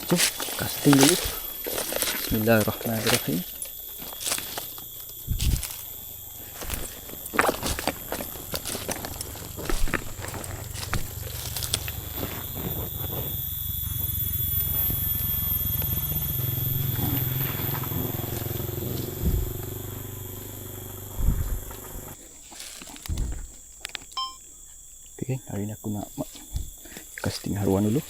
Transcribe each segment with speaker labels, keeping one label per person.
Speaker 1: So, casting dulu. Bismillahirrahmanirrahim. Okay, hari ni aku nak casting haruan dulu.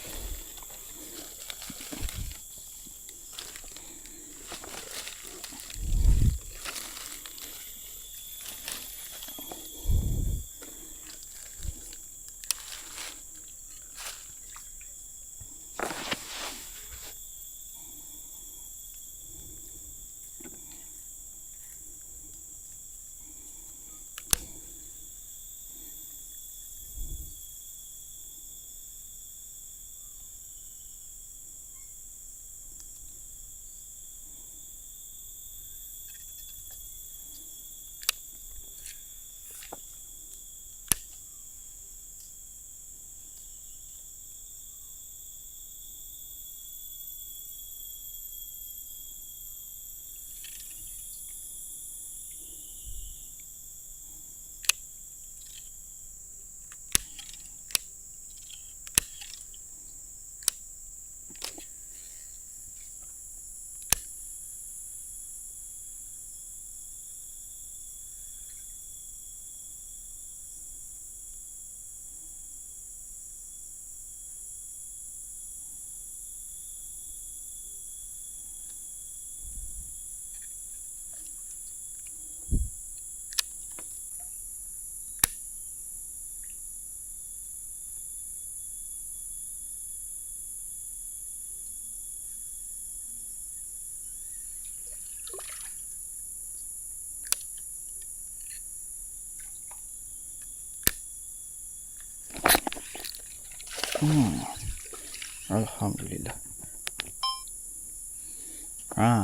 Speaker 1: Alhamdulillah.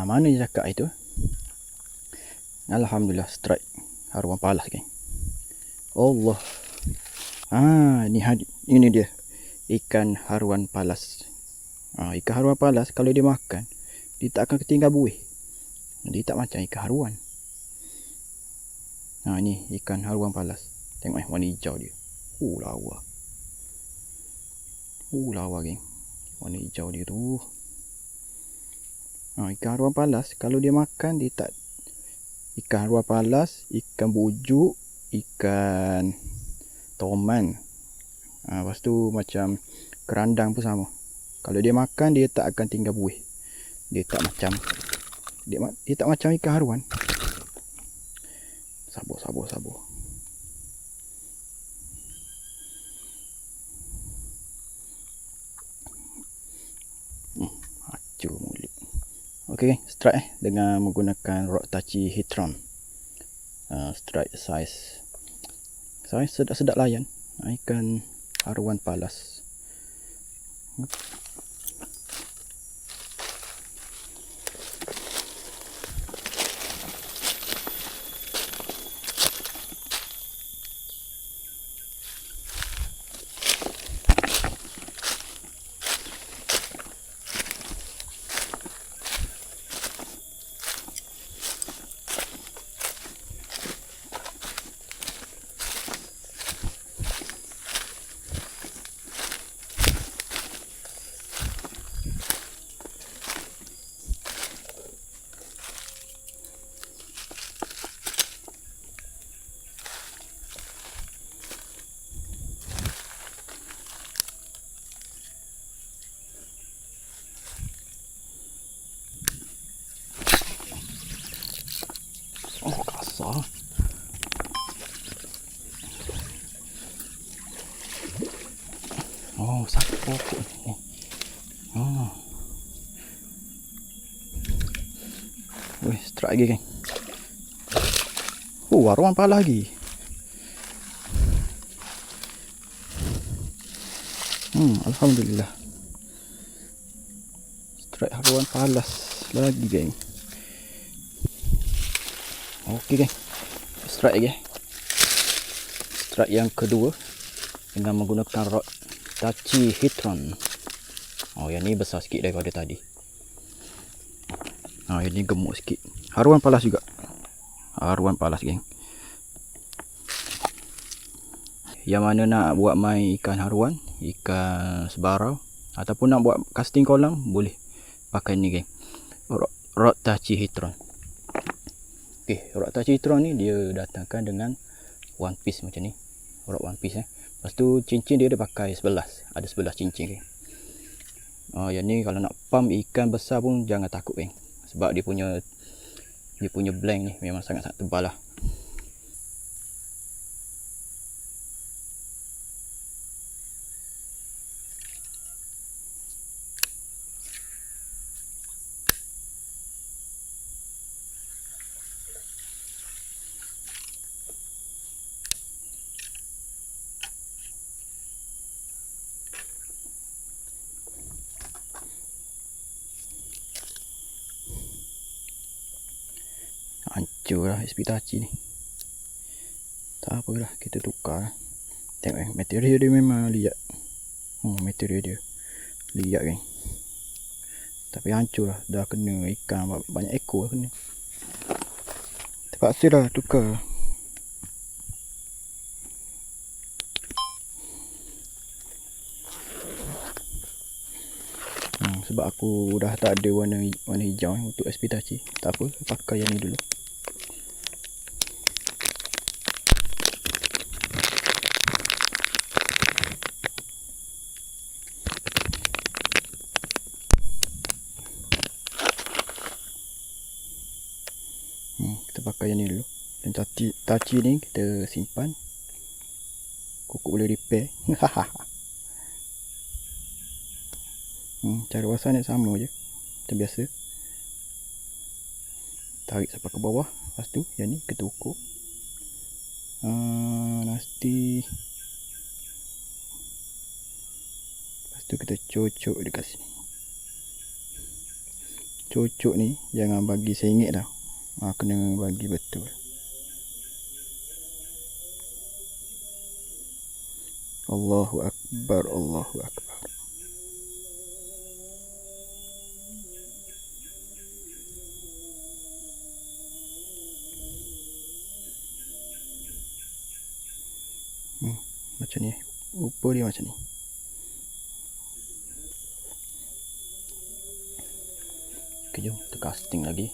Speaker 1: Mana je cakap itu? Alhamdulillah, strike haruan palas, geng. Allah. Ini dia ikan haruan palas. Ikan haruan palas kalau dia makan, dia tak akan ketinggal buih. Dia tak macam ikan haruan. Ni ikan haruan palas. Tengok warna hijau dia. Lawa. Lawa, geng. Warna hijau dia tu. Ikan haruan palas kalau dia makan, dia tak. Ikan haruan palas, ikan bujuk, ikan toman, lepas tu macam kerandang pun sama. Kalau dia makan, dia tak akan tinggal buih. Dia tak macam ikan haruan. Sabar. Hancur mulut. Okey, strike dengan menggunakan rod tachi Hitron. Strike size sedap layan. Ikan haruan palas. Kasar. Sakit pokok ni. Strike lagi, geng. Haruan palas lagi. Alhamdulillah. Strike haruan palas lagi, geng. Okey, geng. Strike lagi. Strike yang kedua dengan menggunakan rod tachi Hitron. Yang ni besar sikit daripada tadi. Yang ni gemuk sikit. Haruan palas juga. Haruan palas, geng. Yang mana nak buat main ikan haruan, ikan sebarau, ataupun nak buat casting kolam, boleh pakai ni, geng. Rod tachyhedron. Rod tachyhedron ni dia datangkan dengan one piece macam ni. Rod one piece. Lepas tu cincin dia pakai 11. Ada 11 cincin, geng. Yang ni kalau nak pump ikan besar pun jangan takut, geng. Sebab dia punya blank ni memang sangat-sangat tebal lah. Hancur lah Espitachi ni. Tak apalah, kita tukar. Tengok, material dia memang liat. Material dia liat, geng. Tapi hancur lah. Dah kena ikan banyak ekor kena. Terpaksa lah tukar. Sebab aku dah tak ada warna hijau untuk Espitachi. Tak apa, pakai yang ni dulu. Kita pakai yang ni dulu. Dan tachi ni kita simpan. Kukuk boleh repair. Cara pasang ni sama je, macam biasa. Tarik sampai ke bawah. Lepas tu yang ni kita ukur. Nasti. Lepas tu kita cocok dekat sini. Cocok ni jangan bagi sengit dah. Kena bagi betul. Allahu Akbar, Allahu Akbar. Macam ni. Rupa dia macam ni. Okay, jom kita casting lagi.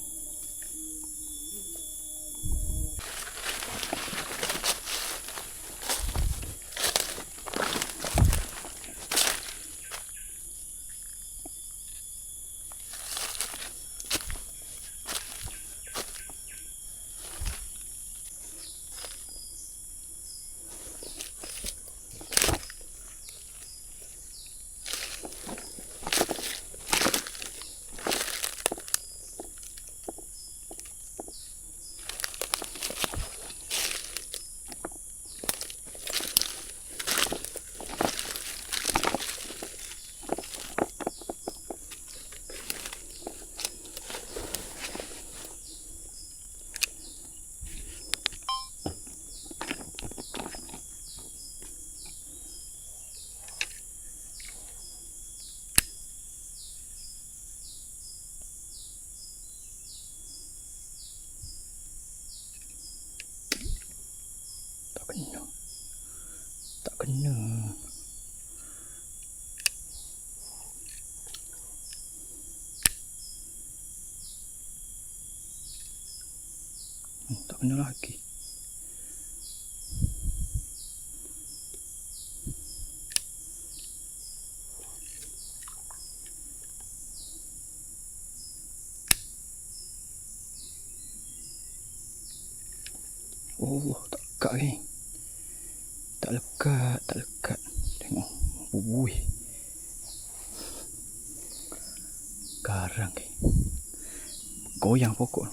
Speaker 1: Tak kena. Tak kena lagi. Oh, tak lekat, geng. Tak lekat. Tengok. Garang, geng. Goyang pokok.